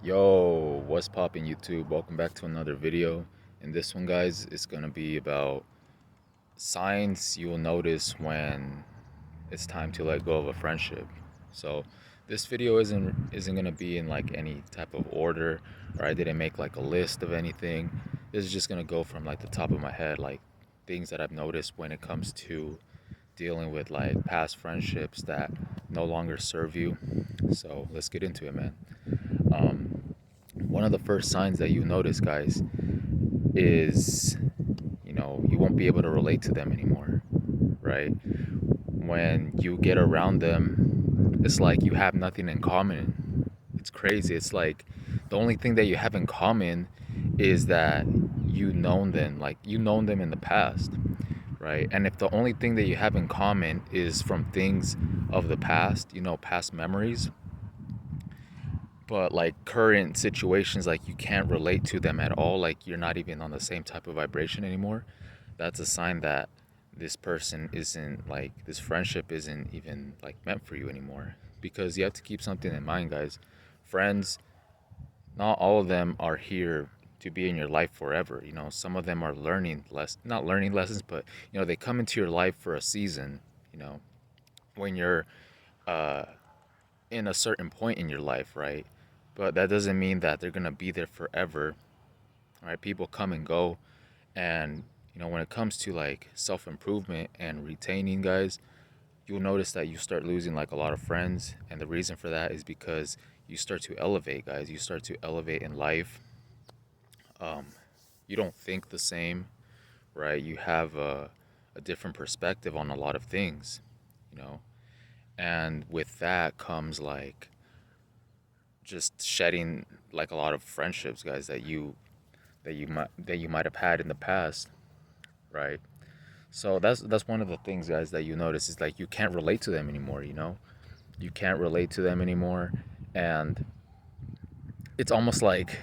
Yo, what's poppin' YouTube? Welcome back to another video. In this one, guys, it's gonna be about signs you will notice when it's time to let go of a friendship. So this video isn't gonna be in like any type of order, or I didn't make like a list of anything. This is just gonna go from like the top of my head, like things that I've noticed when it comes to dealing with like past friendships that no longer serve you. So let's get into it, man. One of the first signs that you notice, guys, is you won't be able to relate to them anymore, right? When you get around them, it's like you have nothing in common. It's crazy. It's like the only thing that you have in common is that you've known them in the past, right? And if the only thing that you have in common is from things of the past, past memories, but like current situations, like you can't relate to them at all, like you're not even on the same type of vibration anymore, that's a sign that this friendship isn't even like meant for you anymore. Because you have to keep something in mind, guys. Friends, not all of them are here to be in your life forever. Some of them are not learning lessons, but they come into your life for a season. When you're uh in a certain point in your life, right? But that doesn't mean that they're gonna be there forever. All right, people come and go, and when it comes to like self improvement and retaining, guys, you'll notice that you start losing like a lot of friends, and the reason for that is because you start to elevate, guys. You start to elevate in life. Um, you don't think the same, right? You have a different perspective on a lot of things, you know, and with that comes like just shedding like a lot of friendships, guys, that you might have had in the past, right? So that's one of the things, guys, that you notice is like you can't relate to them anymore. You can't relate to them anymore, and it's almost like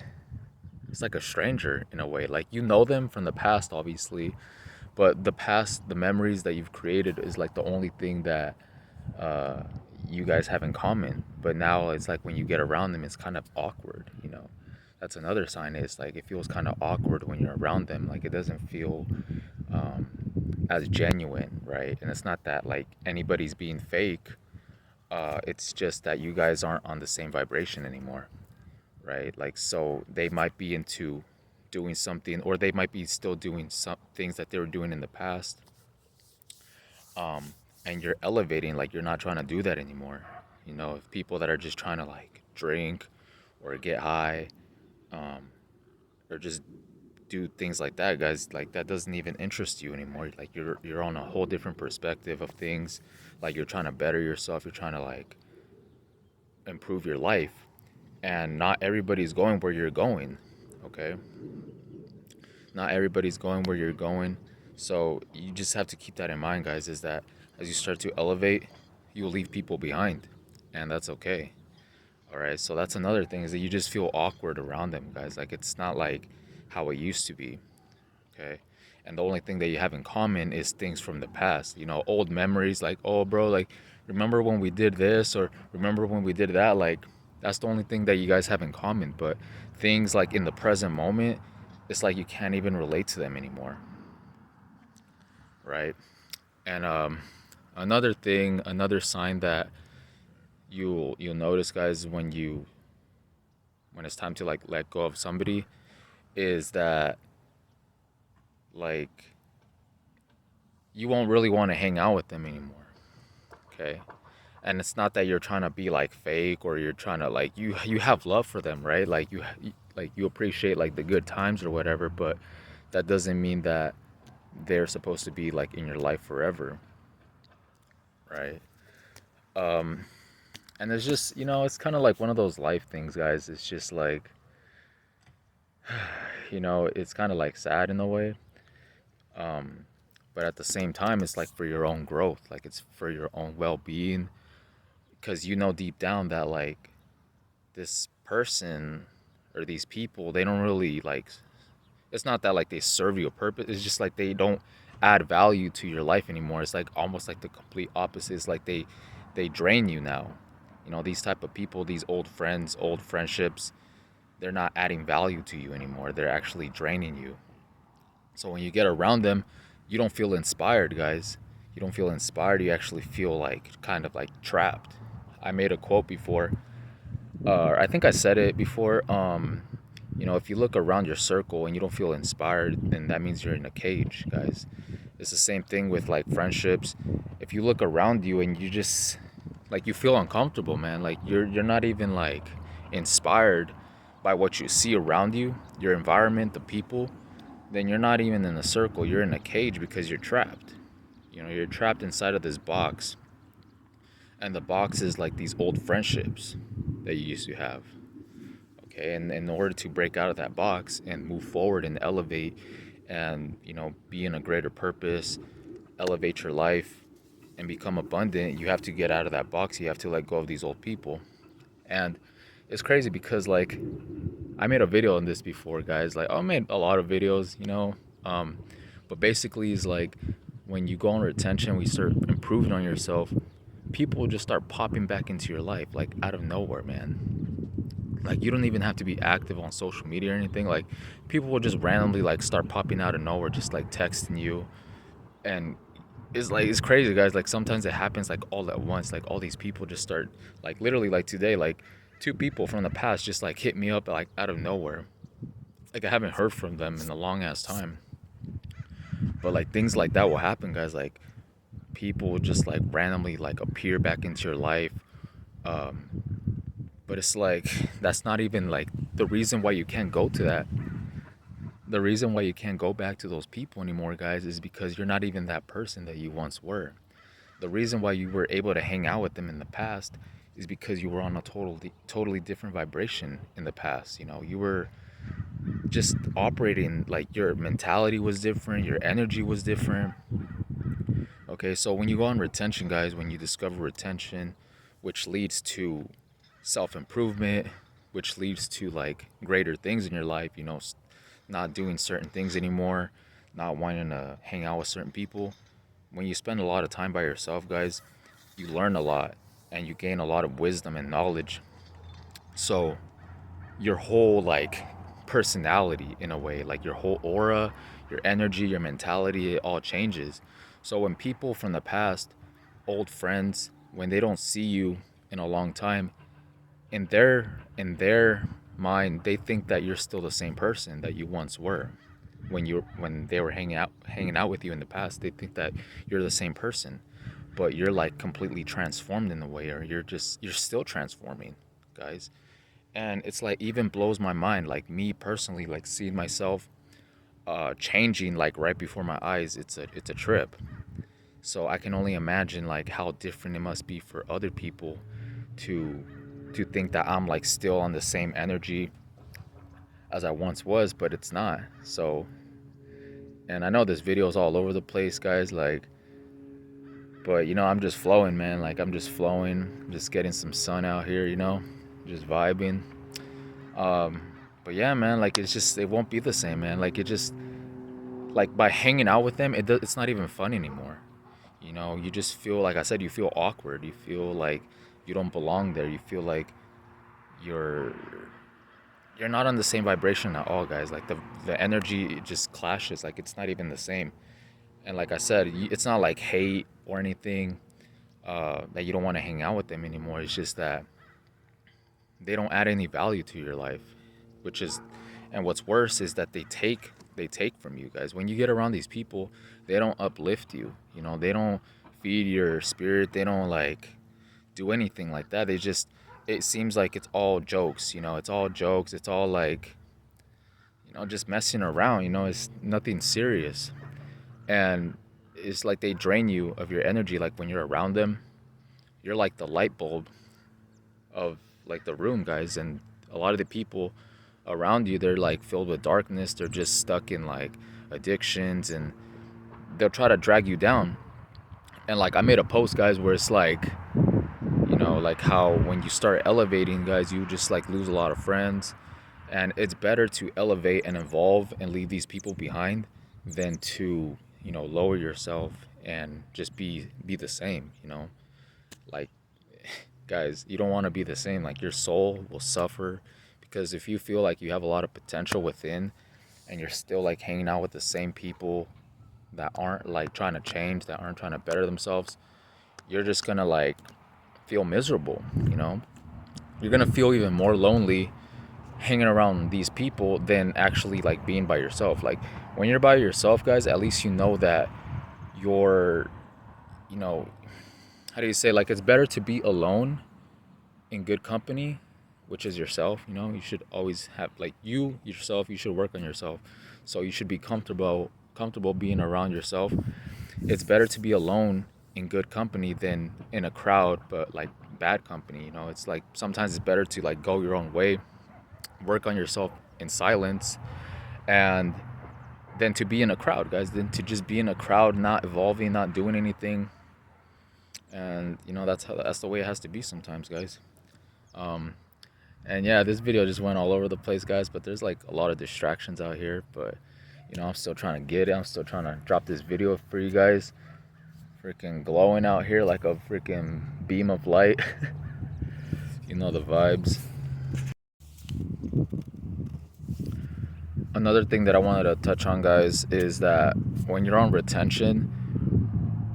it's like a stranger in a way. Like you know them from the past, obviously, but the memories that you've created is like the only thing that uh, you guys have in common. But now it's like when you get around them, it's kind of awkward. That's another sign. It's like it feels kind of awkward when you're around them. Like it doesn't feel um, as genuine, right? And it's not that like anybody's being fake. It's just that you guys aren't on the same vibration anymore, right? Like, so they might be into doing something, or they might be still doing some things that they were doing in the past. And you're elevating, like, you're not trying to do that anymore. If people that are just trying to like drink or get high, um, or just do things like that, guys, like that doesn't even interest you anymore. Like you're on a whole different perspective of things. Like you're trying to better yourself, you're trying to like improve your life, and not everybody's going where you're going. Okay, not everybody's going where you're going. So you just have to keep that in mind, guys, is that as you start to elevate, you'll leave people behind, and that's okay. All right, so that's another thing, is that you just feel awkward around them, guys. Like it's not like how it used to be. Okay, and the only thing that you have in common is things from the past, old memories, like, oh bro, like, remember when we did this, or remember when we did that. Like that's the only thing that you guys have in common. But things like in the present moment, it's like you can't even relate to them anymore, right? And another sign that you'll notice, guys, when it's time to like let go of somebody, is that like you won't really want to hang out with them anymore. Okay, and it's not that you're trying to be like fake, or you're trying to like, you have love for them, right? Like you appreciate like the good times or whatever, but that doesn't mean that they're supposed to be like in your life forever, right? And it's just, it's kind of like one of those life things, guys. It's just like, it's kind of like sad in a way, but at the same time it's like for your own growth, like it's for your own well-being, because deep down that like this person or these people, they don't really like, it's not that like they serve you a purpose, it's just like they don't add value to your life anymore. It's like almost like the complete opposite. It's like they drain you now. These type of people, these old friends, old friendships, they're not adding value to you anymore. They're actually draining you. So when you get around them, you don't feel inspired, guys. You don't feel inspired. You actually feel like kind of like trapped. I made a quote before. I think I said it before. If you look around your circle and you don't feel inspired, then that means you're in a cage, guys. It's the same thing with like friendships. If you look around you and you just like you feel uncomfortable, man, like you're not even like inspired by what you see around you, your environment, the people, then you're not even in a circle. You're in a cage because you're trapped. You're trapped inside of this box. And the box is like these old friendships that you used to have. Okay, and in order to break out of that box and move forward and elevate and be in a greater purpose, elevate your life and become abundant, you have to get out of that box. You have to let go of these old people. And it's crazy because like I made a video on this before, guys. Like I made a lot of videos, but basically it's like when you go on retention, we start improving on yourself, people just start popping back into your life like out of nowhere, man. Like you don't even have to be active on social media or anything. Like people will just randomly like start popping out of nowhere, just like texting you. And it's crazy, guys. Like sometimes it happens like all at once. Like all these people just start like literally like today, like two people from the past just like hit me up like out of nowhere. Like I haven't heard from them in a long ass time. But like things like that will happen, guys. Like people will just like randomly like appear back into your life. Um, but it's like that's not even like the reason why you can't go to that. The reason why you can't go back to those people anymore, guys, is because you're not even that person that you once were. The reason why you were able to hang out with them in the past is because you were on a totally different vibration in the past. You were just operating like your mentality was different, your energy was different. Okay, so when you go on retention, guys, when you discover retention, which leads to self improvement, which leads to like greater things in your life, not doing certain things anymore, not wanting to hang out with certain people. When you spend a lot of time by yourself, guys, you learn a lot and you gain a lot of wisdom and knowledge. So your whole like personality in a way, like your whole aura, your energy, your mentality, it all changes. So when people from the past, old friends, when they don't see you in a long time, in their mind, they think that you're still the same person that you once were. When they were hanging out with you in the past, they think that you're the same person, but you're like completely transformed in a way, or you're still transforming, guys. And it's like even blows my mind, like me personally, like seeing myself changing like right before my eyes. It's a trip. So I can only imagine like how different it must be for other people to think that I'm like still on the same energy as I once was, but it's not. So, and I know this video is all over the place, guys, like, but I'm just flowing, man. Like I'm just flowing, just getting some sun out here, just vibing. Um, but yeah, man, like it won't be the same, man. Like it just like by hanging out with them, it's not even fun anymore. You just feel like I said, you feel awkward. You feel like you don't belong there. You feel like you're you're not on the same vibration at all, guys. Like the energy it just clashes. Like it's not even the same. And like I said, it's not like hate or anything that you don't want to hang out with them anymore. It's just that they don't add any value to your life, which is, and what's worse is that they take from you, guys. When you get around these people, they don't uplift you. They don't feed your spirit. They don't like do anything like that. It seems like it's all jokes. It's all jokes. It's all like just messing around. It's nothing serious. And it's like they drain you of your energy. Like when you're around them, you're like the light bulb of like the room, guys. And a lot of the people around you, they're like filled with darkness. They're just stuck in like addictions, and they'll try to drag you down. And like I made a post, guys, where it's like like how when you start elevating, guys, you just like lose a lot of friends. And it's better to elevate and evolve and leave these people behind than to lower yourself and just be the same. Like, guys, you don't want to be the same. Like your soul will suffer Because if you feel like you have a lot of potential within and you're still like hanging out with the same people that aren't like trying to change, that aren't trying to better themselves, you're just gonna like feel miserable, you know? You're gonna feel even more lonely hanging around these people than actually like being by yourself. Like when you're by yourself, guys, at least you know that you're, you know, how do you say, like it's better to be alone in good company, which is yourself. You know, you should always have like you yourself, you should work on yourself. So you should be comfortable being around yourself. It's better to be alone in good company than in a crowd but like bad company. You know, it's like sometimes it's better to like go your own way, work on yourself in silence, and than to be in a crowd, guys, than to just be in a crowd not evolving, not doing anything. And you know, that's the way it has to be sometimes, guys. um and yeah, this video just went all over the place, guys, but there's like a lot of distractions out here. But you know, I'm still trying to get it. I'm still trying to drop this video for you guys. Freaking glowing out here like a freaking beam of light. You know the vibes. Another thing that I wanted to touch on, guys, is that when you're on retention,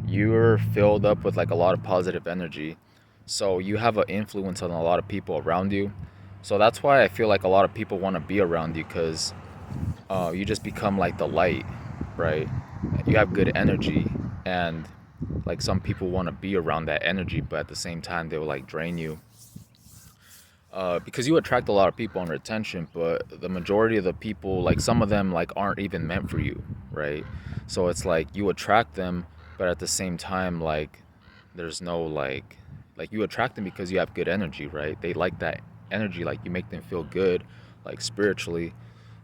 you're filled up with like a lot of positive energy. So you have an influence on a lot of people around you. So that's why I feel like a lot of people want to be around you, because you just become like the light, right? You have good energy, and like some people want to be around that energy, but at the same time they will like drain you. Because you attract a lot of people on retention, but the majority of the people, like some of them, like aren't even meant for you, right? So it's like you attract them, but at the same time, like there's no like you attract them because you have good energy, right? They like that energy, like you make them feel good, like spiritually,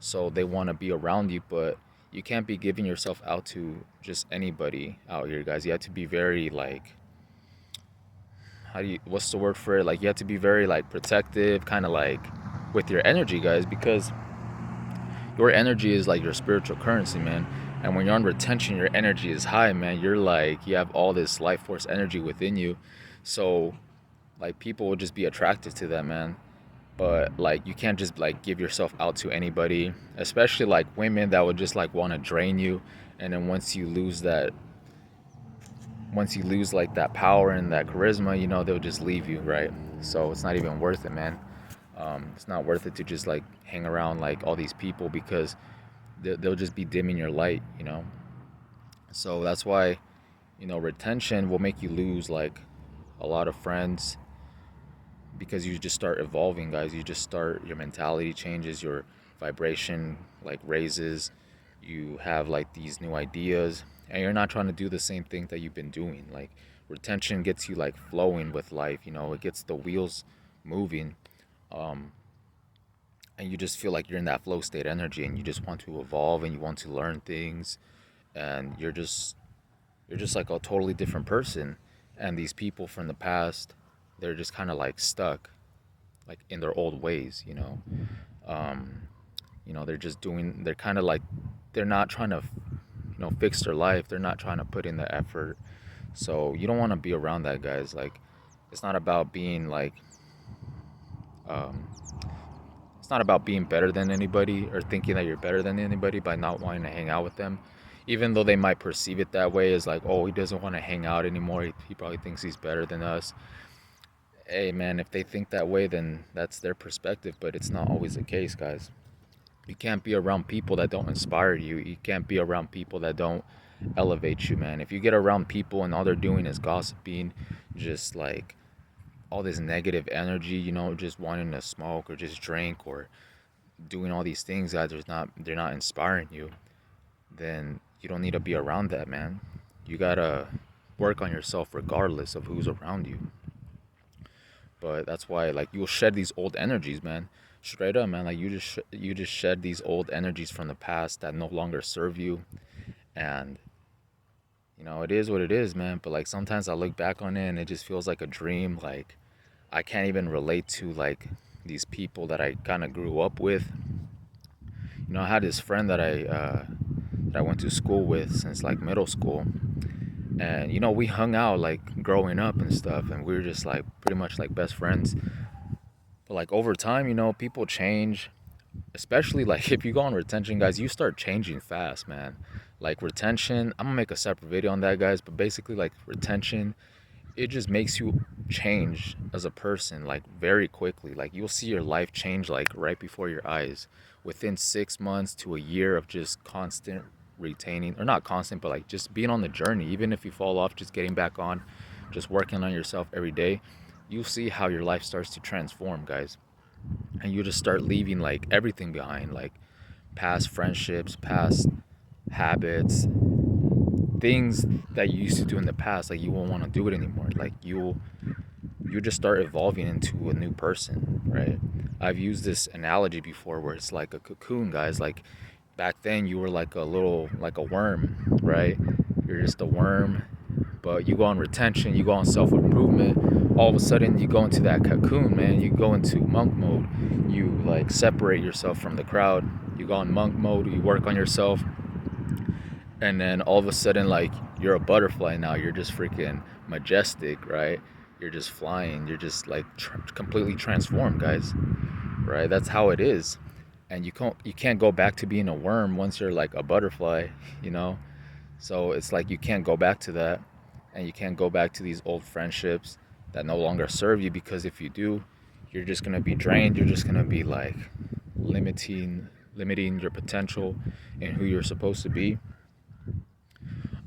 so they want to be around you. But you can't be giving yourself out to just anybody out here, guys. You have to be very like, how do you, what's the word for it, like you have to be very like protective, kind of like with your energy, guys, because your energy is like your spiritual currency, man. And when you're on retention, your energy is high, man. You're like, you have all this life force energy within you. So like people will just be attracted to that, man. But like you can't just like give yourself out to anybody, especially like women that would just like want to drain you. And then once you lose like that power and that charisma, you know, they'll just leave you, right? So it's not even worth it, man. It's not worth it to just like hang around like all these people, because they'll just be dimming your light, you know. So that's why, you know, retention will make you lose like a lot of friends, because you just start evolving, guys. You just start, your mentality changes, your vibration like raises, you have like these new ideas, and you're not trying to do the same thing that you've been doing. Like retention gets you like flowing with life, you know, it gets the wheels moving. um and you just feel like you're in that flow state energy, and you just want to evolve and you want to learn things, and you're just like a totally different person. And these people from the past, they're just kind of like stuck like in their old ways, you know. um they're just doing, they're kind of like, they're not trying to, fix their life. They're not trying to put in the effort. So you don't want to be around that, guys. Like it's not about being like, um it's not about being better than anybody or thinking that you're better than anybody by not wanting to hang out with them, even though they might perceive it that way, as like, oh, he doesn't want to hang out anymore, he probably thinks he's better than us. Hey man, if they think that way, then that's their perspective, but it's not always the case, guys. You can't be around people that don't inspire you. You can't be around people that don't elevate you, man. If you get around people and all they're doing is gossiping, just like all this negative energy, just wanting to smoke or just drink or doing all these things that they're not inspiring you, then you don't need to be around that, man. You gotta work on yourself regardless of who's around you. But that's why, like, you'll shed these old energies, man. Straight up, man. Like you just shed these old energies from the past that no longer serve you. And it is what it is, man. But like sometimes I look back on it and it just feels like a dream. Like I can't even relate to like these people that I kind of grew up with. I had this friend that I went to school with since like middle school, and we hung out like growing up and stuff, and we were just like pretty much like best friends. But like over time, you know, people change. Especially like if you go on retention, guys, you start changing fast, man. Like retention, I'm gonna make a separate video on that, guys. But basically, like retention, it just makes you change as a person like very quickly. Like you'll see your life change like right before your eyes within 6 months to a year of just constant retaining, or not constant, but like just being on the journey. Even if you fall off, just getting back on, just working on yourself every day, you'll see how your life starts to transform, guys. And you just start leaving like everything behind, like past friendships, past habits, things that you used to do in the past. Like you won't want to do it anymore. Like you just start evolving into a new person, right? I've used this analogy before where it's like a cocoon, guys. Like back then you were like a little, like a worm, right? You're just a worm, but you go on retention, you go on self-improvement, all of a sudden you go into that cocoon, man. You go into monk mode. You like separate yourself from the crowd. You go on monk mode, you work on yourself, and then all of a sudden, like, you're a butterfly now. You're just freaking majestic, right? You're just flying. You're just like completely transformed, guys, right? That's how it is. And you can't go back to being a worm once you're like a butterfly, you know. So it's like you can't go back to that, and you can't go back to these old friendships that no longer serve you, because if you do, you're just gonna be drained. You're just gonna be like limiting your potential and who you're supposed to be.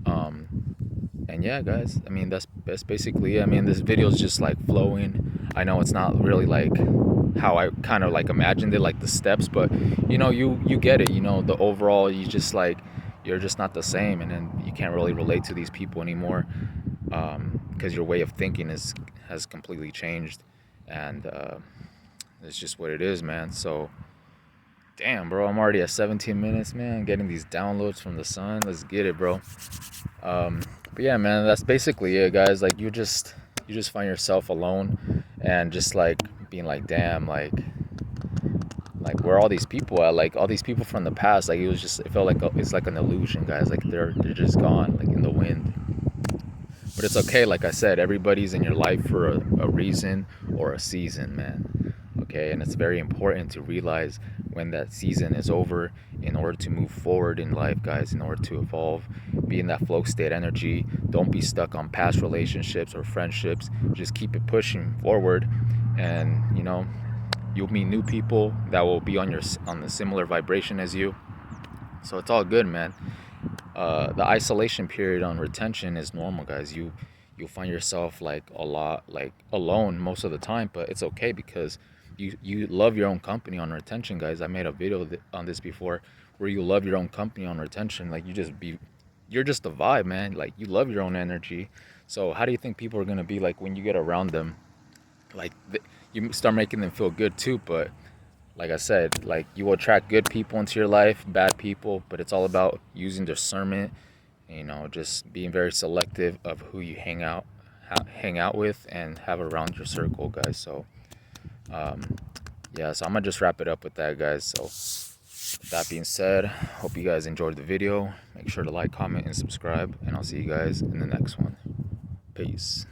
um and yeah, guys, I mean, that's basically it. I mean, this video is just like flowing. I know it's not really like how I kind of like imagined it, like the steps, but you know, you get it. You know, the overall, you just like, you're just not the same, and then you can't really relate to these people anymore, because your way of thinking has completely changed. And it's just what it is, man. So damn, bro, I'm already at 17 minutes, man, getting these downloads from the sun. Let's get it, bro. But yeah, man, that's basically it, guys. Like you just find yourself alone, and just like being like, damn, like where are all these people at? Like all these people from the past, like it felt like it's like an illusion, guys. Like they're just gone, like in the wind. But it's okay. Like I said, everybody's in your life for a reason or a season, man. Okay, and it's very important to realize when that season is over in order to move forward in life, guys, in order to evolve, be in that flow state energy. Don't be stuck on past relationships or friendships. Just keep it pushing forward, and you know, you'll meet new people that will be on the similar vibration as you. So it's all good, man. The isolation period on retention is normal, guys. You'll find yourself like a lot like alone most of the time, but it's okay, because you love your own company on retention, guys. I made a video on this before, where you love your own company on retention. Like you're just a vibe, man. Like you love your own energy. So how do you think people are gonna be like when you get around them? Like you start making them feel good too. But like I said, like you will attract good people into your life, bad people, but it's all about using discernment, you know, just being very selective of who you hang out with and have around your circle, guys. So yeah, so I'm gonna just wrap it up with that, guys. So with that being said, hope you guys enjoyed the video. Make sure to like, comment, and subscribe, and I'll see you guys in the next one. Peace.